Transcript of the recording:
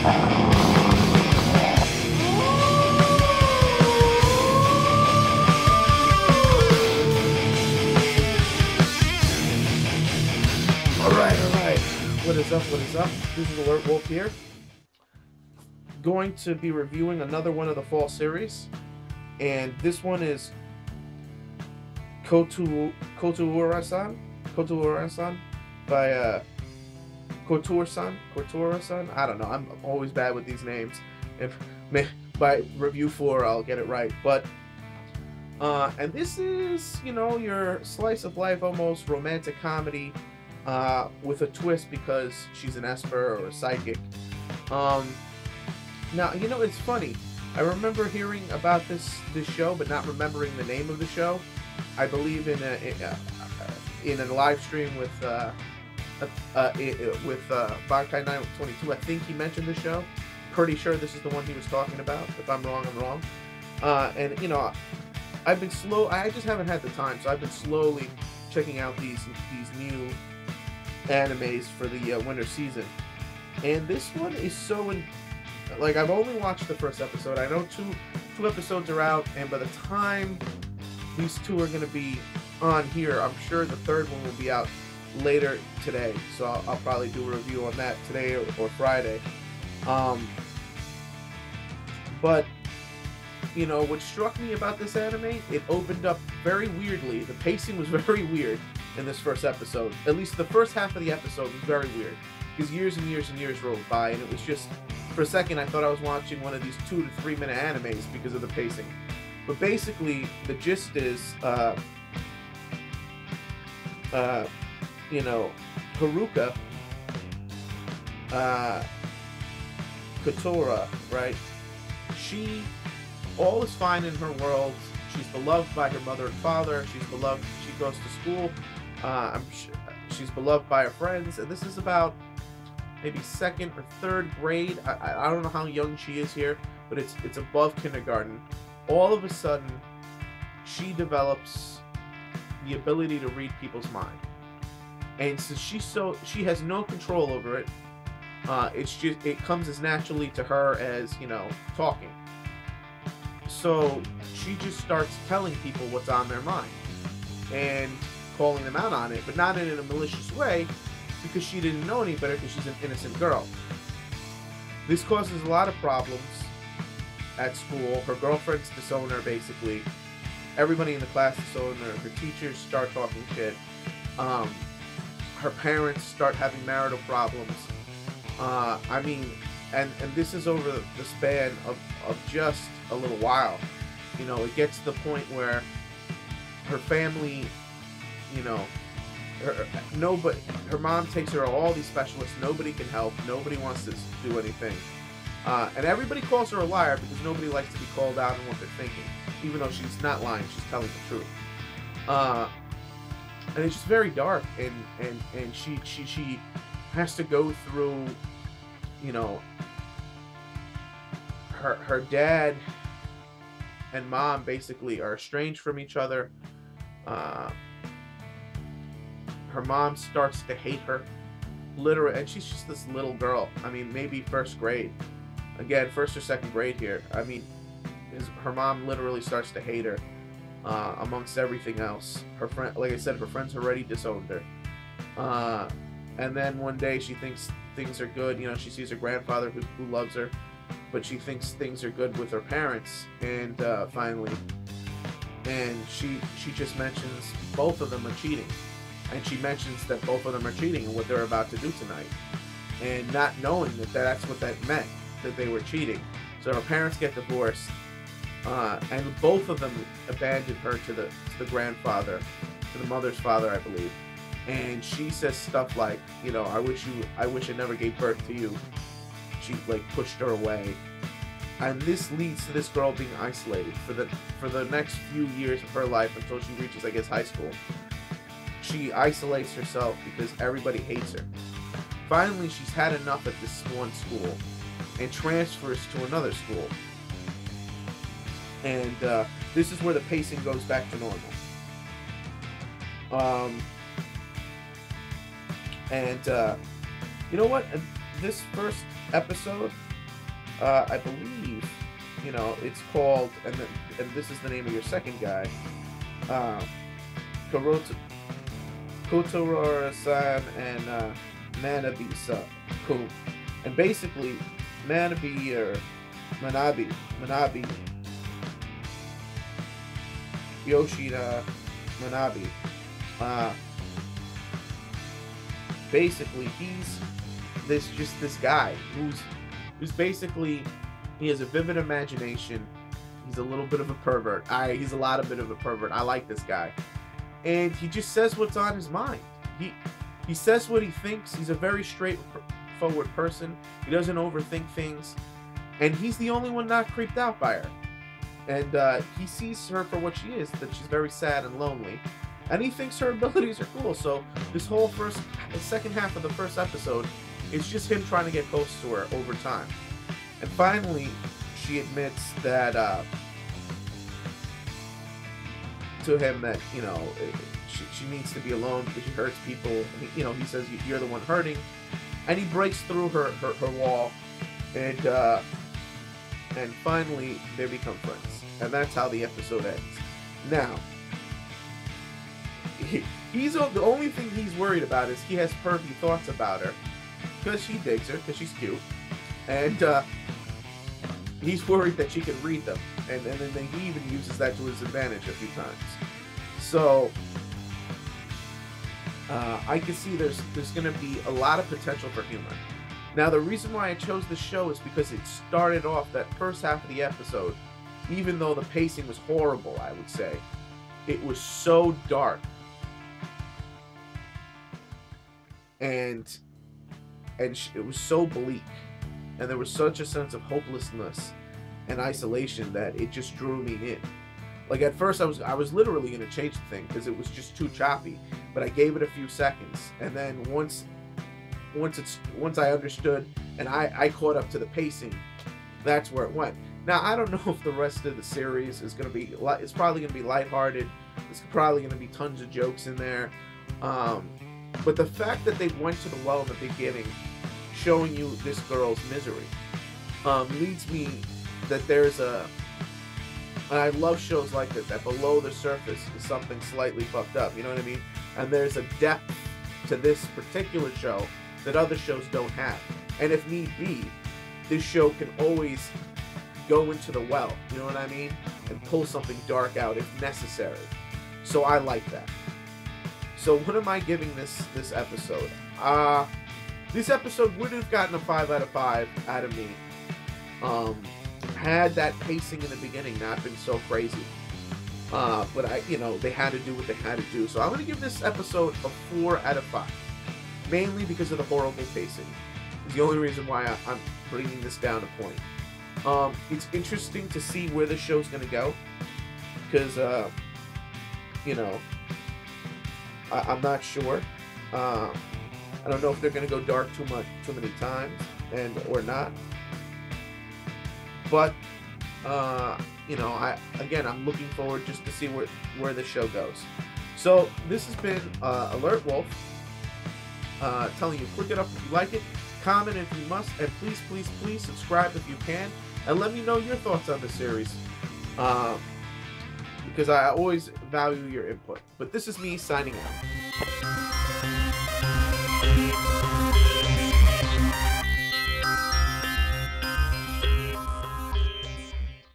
Alright. What is up? This is alertwolf here. Going to be reviewing another one of the fall series. And this one is Kotoura-San by Kotoura-San. I don't know. I'm always bad with these names. If by review 4, I'll get it right. But and this is, you know, your slice of life, almost romantic comedy, with a twist because she's an esper or a psychic. Now, you know, it's funny. I remember hearing about this show, but not remembering the name of the show. I believe in a live stream with Bankai 922. I think he mentioned the show. Pretty sure this is the one he was talking about. If I'm wrong, I'm wrong. And you know, I've been slow. I just haven't had the time, so I've been slowly checking out these new animes for the winter season. And this one is so like, I've only watched the first episode. I know two episodes are out, and by the time these two are going to be on here, I'm sure the third one will be out later today. So I'll probably do a review on that today or Friday. But you know, what struck me about this anime, it opened up very weirdly. The pacing was very weird in this first episode. At least the first half of the episode was very weird, because years and years and years rolled by, and it was just, for a second, I thought I was watching one of these 2 to 3 minute animes because of the pacing. But basically, the gist is, you know, Haruka, Kotoura, right? All is fine in her world. She's beloved by her mother and father. She's beloved. She goes to school. She's beloved by her friends. And this is about maybe 2nd or 3rd grade. I don't know how young she is here, but it's above kindergarten. All of a sudden, she develops the ability to read people's mind, and since she has no control over it, it comes as naturally to her as, you know, talking. So she just starts telling people what's on their mind and calling them out on it, but not in a malicious way, because she didn't know any better, because she's an innocent girl. This causes a lot of problems at school. Her girlfriends disown her, basically. Everybody in the class disown her. Her teachers start talking shit. Her parents start having marital problems. I mean, and this is over the span of just a little while. You know, it gets to the point where her family, you know, her mom takes her to all these specialists. Nobody can help. Nobody wants to do anything. And everybody calls her a liar, because nobody likes to be called out on what they're thinking. Even though she's not lying, she's telling the truth. And it's just very dark, and she has to go through, you know, her dad and mom basically are estranged from each other. Her mom starts to hate her, literally, and she's just this little girl. I mean, maybe 1st grade. Again, 1st or 2nd grade here. I mean, her mom literally starts to hate her, amongst everything else. Her friend, like I said, her friends already disowned her. And then one day she thinks things are good. You know, she sees her grandfather who loves her, but she thinks things are good with her parents. And finally, and she just mentions both of them are cheating. And she mentions that both of them are cheating and what they're about to do tonight. And not knowing that that's what that meant, that they were cheating. So her parents get divorced. And both of them abandoned her to the grandfather, to the mother's father, I believe. And she says stuff like, you know, I wish I never gave birth to you. She, like, pushed her away. And this leads to this girl being isolated for the next few years of her life, until she reaches, I guess, high school. She isolates herself because everybody hates her. Finally, she's had enough at this one school and transfers to another school. And this is where the pacing goes back to normal. You know what? This first episode, I believe, you know, it's called, and this is the name of your second guy, uh, Karota, Kotoura-San and Manabe-san. Cool. And basically, Manabe or Manabe, Yoshida Manabe. Uh, Basically, he's this guy who's basically, he has a vivid imagination. He's a little bit of a pervert. He's a lot of bit of a pervert. I like this guy, and he just says what's on his mind. He says what he thinks. He's a very straightforward person. He doesn't overthink things, and he's the only one not creeped out by her. And he sees her for what she is, that she's very sad and lonely, and he thinks her abilities are cool. So this whole second half of the first episode is just him trying to get close to her over time. And finally, she admits that to him that, you know, she needs to be alone because she hurts people. And he, you know, he says, you're the one hurting, and he breaks through her wall, and finally they become friends, and that's how the episode ends. Now, he's the only thing he's worried about is he has pervy thoughts about her because she digs her, because she's cute, and he's worried that she can read them, and then he even uses that to his advantage a few times. So I can see there's going to be a lot of potential for humor. Now, the reason why I chose this show is because it started off, that first half of the episode, even though the pacing was horrible, I would say, it was so dark. And it was so bleak. And there was such a sense of hopelessness and isolation that it just drew me in. Like, at first I was literally going to change the thing because it was just too choppy, but I gave it a few seconds, and then once I understood and I caught up to the pacing, that's where it went. Now, I don't know if the rest of the series is going to be, it's probably going to be lighthearted. There's probably going to be tons of jokes in there. But the fact that they went to the well in the beginning, showing you this girl's misery, leads me that there's and I love shows like this, that below the surface is something slightly fucked up, you know what I mean? And there's a depth to this particular show that other shows don't have. And if need be, this show can always go into the well, you know what I mean? And pull something dark out if necessary. So I like that. So what am I giving this episode? This episode would have gotten a 5 out of 5 out of me. Had that pacing in the beginning not been so crazy. But they had to do what they had to do. So I'm going to give this episode a 4 out of 5. Mainly because of the horrible pacing. It's the only reason why I'm bringing this down a point. It's interesting to see where the show's going to go. Because, I'm not sure. I don't know if they're going to go dark too many times or not. But, I'm looking forward just to see where the show goes. So, this has been Alert Wolf, telling you, click it up if you like it, comment if you must, and please, please, please subscribe if you can, and let me know your thoughts on the series, because I always value your input. But this is me signing out.